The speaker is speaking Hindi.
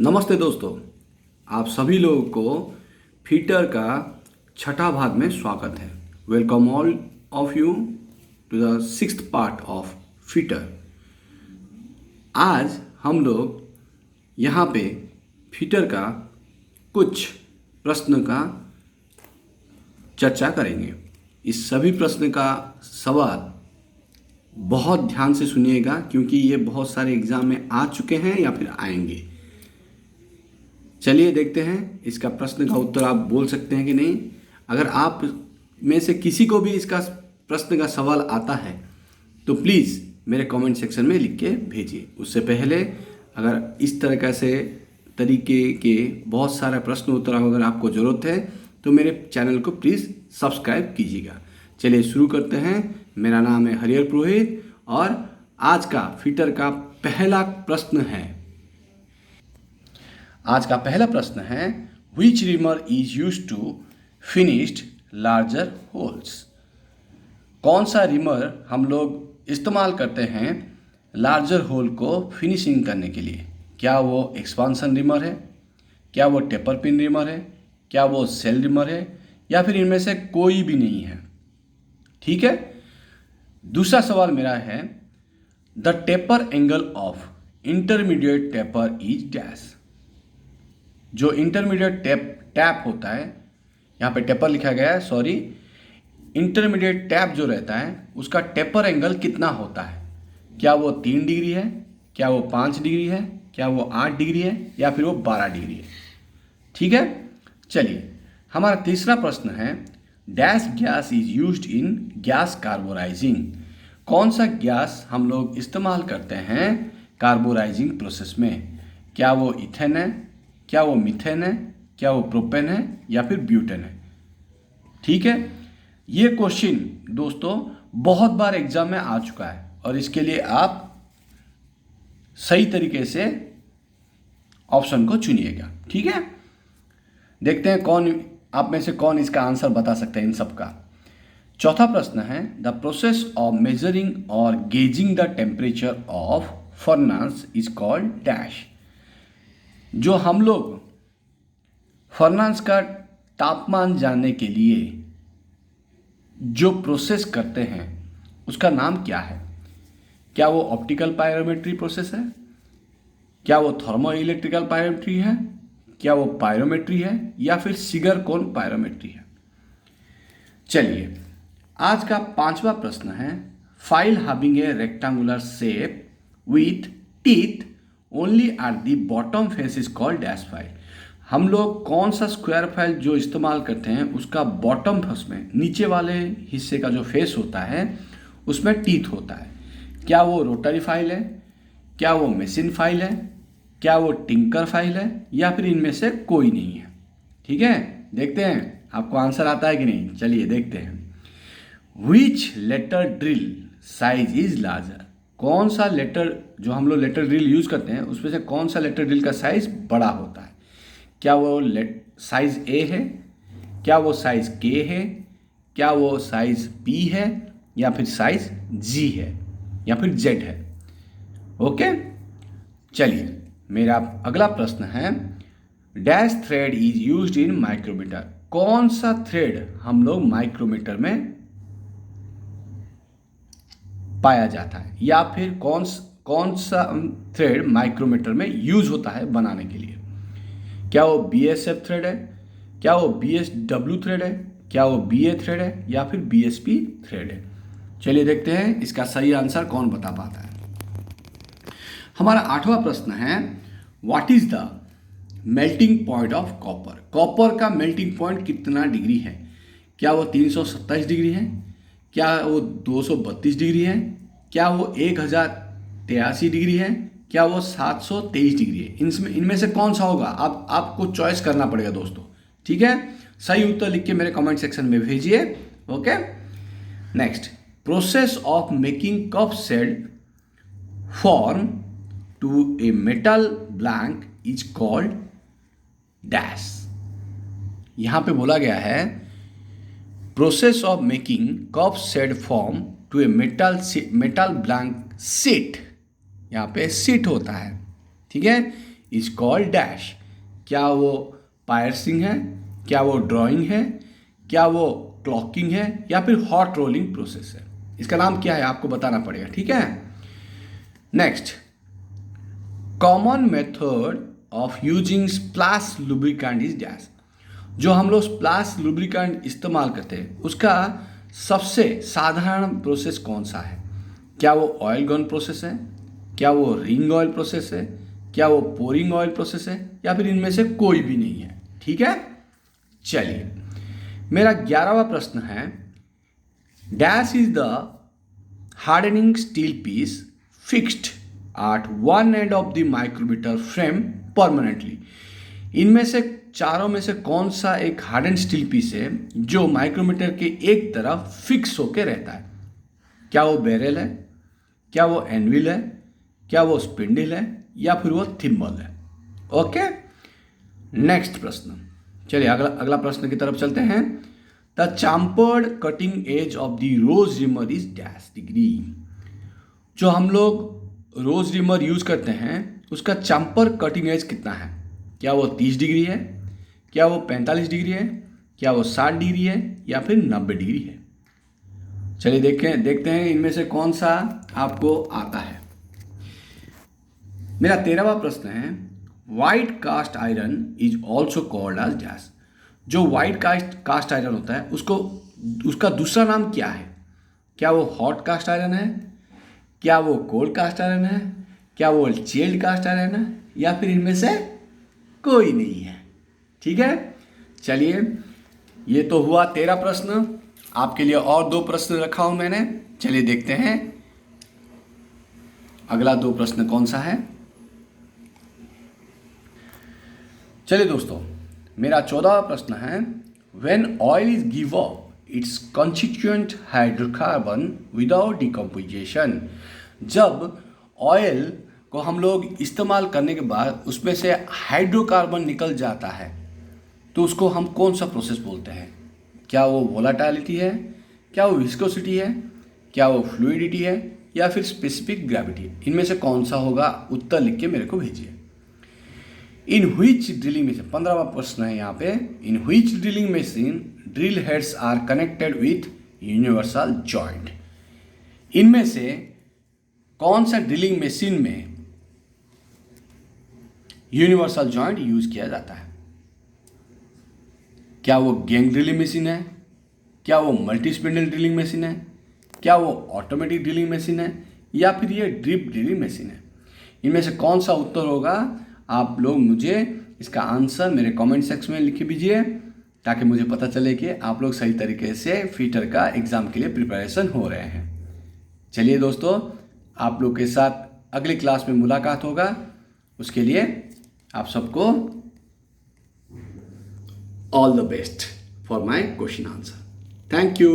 नमस्ते दोस्तों, आप सभी लोगों को फीटर का छठा भाग में स्वागत है। Welcome all of you to the sixth part of fitter. आज हम लोग यहाँ पे फीटर का कुछ प्रश्न का चर्चा करेंगे। इस सभी प्रश्न का सवाल बहुत ध्यान से सुनिएगा, क्योंकि ये बहुत सारे एग्जाम में आ चुके हैं या फिर आएंगे। चलिए देखते हैं इसका प्रश्न का उत्तर आप बोल सकते हैं कि नहीं। अगर आप में से किसी को भी इसका प्रश्न का सवाल आता है तो प्लीज़ मेरे कमेंट सेक्शन में लिख के भेजिए। उससे पहले अगर इस तरह से तरीके के बहुत सारे प्रश्न उत्तर अगर आपको ज़रूरत है तो मेरे चैनल को प्लीज़ सब्सक्राइब कीजिएगा। चलिए शुरू करते हैं। मेरा नाम है हरिहर पुरोहित और आज का फीटर का पहला प्रश्न है। आज का पहला प्रश्न है, which reamer is use to finished larger holes. कौन सा रिमर हम लोग इस्तेमाल करते हैं लार्जर होल को फिनिशिंग करने के लिए? क्या वो एक्सपांसन रिमर है, क्या वो टेपर पिन रिमर है, क्या वो सेल रिमर है, या फिर इनमें से कोई भी नहीं है? ठीक है। दूसरा सवाल मेरा है, the taper angle of intermediate taper is dash. जो इंटरमीडिएट टैप होता है, यहाँ पे टेपर लिखा गया है, सॉरी, इंटरमीडिएट टैप जो रहता है उसका टेपर एंगल कितना होता है? क्या वो 3 डिग्री है, क्या वो 5 डिग्री है, क्या वो 8 डिग्री है, या फिर वो 12 डिग्री है? ठीक है। चलिए हमारा तीसरा प्रश्न है, dash gas is used in gas carburising. कौन सा गैस हम लोग इस्तेमाल करते हैं कार्बोराइजिंग प्रोसेस में? क्या वो इथेन है, क्या वो मीथेन है, क्या वो प्रोपेन है, या फिर ब्यूटेन है? ठीक है। ये क्वेश्चन दोस्तों बहुत बार एग्जाम में आ चुका है और इसके लिए आप सही तरीके से ऑप्शन को चुनिएगा। ठीक है। देखते हैं कौन आप में से कौन इसका आंसर बता सकते हैं इन सब का। चौथा प्रश्न है, द प्रोसेस ऑफ मेजरिंग और gauging the temperature of furnace is called dash. जो हम लोग फर्नेस का तापमान जानने के लिए जो प्रोसेस करते हैं उसका नाम क्या है? क्या वो ऑप्टिकल पायरोमेट्री प्रोसेस है, क्या वो थर्मो इलेक्ट्रिकल पायरोमेट्री है, क्या वो पायरोमेट्री है, या फिर सिगर कोन पायरोमेट्री है? चलिए आज का पांचवा प्रश्न है, file having a rectangular shape with teeth only at the bottom face is called dash file. हम लोग कौन सा स्क्वायर फाइल जो इस्तेमाल करते हैं उसका बॉटम फेस में, नीचे वाले हिस्से का जो फेस होता है उसमें टीथ होता है? क्या वो रोटरी फाइल है, क्या वो मशीन फाइल है, क्या वो टिंकर फाइल है, या फिर इनमें से कोई नहीं है? ठीक है, देखते हैं आपको आंसर आता है कि नहीं। चलिए देखते हैं। Which letter drill size is larger. कौन सा लेटर, जो हम लोग लेटर ड्रिल यूज करते हैं उसमें से कौन सा लेटर ड्रिल का साइज बड़ा होता है? क्या वो साइज ए है, क्या वो साइज के है, क्या वो साइज पी है, या फिर साइज जी है, या फिर जेड है? ओके। चलिए मेरा अगला प्रश्न है, dash thread is used in micrometer. कौन सा थ्रेड हम लोग माइक्रोमीटर में पाया जाता है, या फिर कौन सा थ्रेड माइक्रोमीटर में यूज होता है बनाने के लिए? क्या वो BSF थ्रेड है, क्या वो BSW थ्रेड है, क्या वो BA थ्रेड है, या फिर BSP थ्रेड है? चलिए देखते हैं इसका सही आंसर कौन बता पाता है। हमारा आठवां प्रश्न है, what is the melting point of copper. Copper का मेल्टिंग पॉइंट कितना डिग्री है? क्या वो 327 डिग्री है, क्या वो 232 डिग्री है, क्या वो 1083 डिग्री है, क्या वो 723 डिग्री है? इनमें से कौन सा होगा? आपको चॉइस करना पड़ेगा दोस्तों। ठीक है, सही उत्तर लिख के मेरे कमेंट सेक्शन में भेजिए। Okay. Next, process of making cup shaped form to a metal blank is called dash. यहां पे बोला गया है, process of making cup shaped form to a metal blank sheet. यहाँ पे शीट होता है। ठीक है, इज कॉल्ड डैश। क्या वो पायर्सिंग है, क्या वो ड्राइंग है, क्या वो क्लॉकिंग है, या फिर हॉट रोलिंग प्रोसेस है? इसका नाम क्या है आपको बताना पड़ेगा, ठीक है। Next, common method of using splash lubricant is dash. जो हम लोग स्प्लैश लुब्रिकेंट इस्तेमाल करते हैं उसका सबसे साधारण प्रोसेस कौन सा है? क्या वो ऑयल गन प्रोसेस है, क्या वो रिंग ऑयल प्रोसेस है, क्या वो पोरिंग ऑयल प्रोसेस है, या फिर इनमें से कोई भी नहीं है? ठीक है, चलिए मेरा 11वां प्रश्न है, dash is the hardening steel piece fixed at one end of the micrometer frame permanently. इनमें से चारों में से कौन सा एक हार्डन स्टील पीस है जो माइक्रोमीटर के एक तरफ फिक्स होकर रहता है? क्या वो बैरल है, क्या वो एनविल है, क्या वो स्पिंडल है, या फिर वो थिम्बल है? ओके, नेक्स्ट प्रश्न, चलिए अगला प्रश्न की तरफ चलते हैं। The chamfered cutting edge of the rose reamer is dash degree. जो हम लोग रोज रिमर यूज करते हैं उसका चैम्पर कटिंग एज कितना है? क्या वो 30 डिग्री है, क्या वो 45 डिग्री है, क्या वो 60 डिग्री है, या फिर 90 डिग्री है? चलिए देखते हैं इनमें से कौन सा आपको आता है। मेरा 13वां प्रश्न है, white cast iron is also called as dash. जो व्हाइट कास्ट आयरन होता है उसका दूसरा नाम क्या है? क्या वो हॉट कास्ट आयरन है, क्या वो कोल्ड कास्ट आयरन है, क्या वो चिल्ड कास्ट आयरन है, या फिर इनमें से कोई नहीं है? ठीक है, चलिए ये तो हुआ 13 प्रश्न। आपके लिए और 2 प्रश्न रखा हूं मैंने, चलिए देखते हैं अगला 2 प्रश्न कौन सा है। चलिए दोस्तों, मेरा 14वां प्रश्न है, when oil is give up it's constituent hydrocarbon without decomposition. जब ऑयल को हम लोग इस्तेमाल करने के बाद उसमें से हाइड्रोकार्बन निकल जाता है तो उसको हम कौन सा प्रोसेस बोलते हैं? क्या वो वोलाटिलिटी है, क्या वो विस्कोसिटी है, क्या वो फ्लूइडिटी है, या फिर स्पेसिफिक ग्रेविटी? इनमें से कौन सा होगा? उत्तर लिख के मेरे को भेजिए। इन व्हिच ड्रिलिंग मशीन, 15वां प्रश्न है यहाँ पे, in which drilling machine drill heads are connected with universal joint. इनमें से कौन सा ड्रिलिंग मशीन में यूनिवर्सल जॉइंट यूज किया जाता है? क्या वो गैंग ड्रिलिंग मशीन है, क्या वो मल्टी स्पिंडल ड्रिलिंग मशीन है, क्या वो ऑटोमेटिक ड्रिलिंग मशीन है, या फिर ये ड्रिप ड्रिलिंग मशीन है? इनमें से कौन सा उत्तर होगा? आप लोग मुझे इसका आंसर मेरे कमेंट सेक्शन में लिख दीजिए ताकि मुझे पता चले कि आप लोग सही तरीके से फीटर का एग्ज़ाम के लिए प्रिपरेशन हो रहे हैं। चलिए दोस्तों, आप लोग के साथ अगली क्लास में मुलाकात होगा, उसके लिए आप सबको all the best for my question answer. Thank you.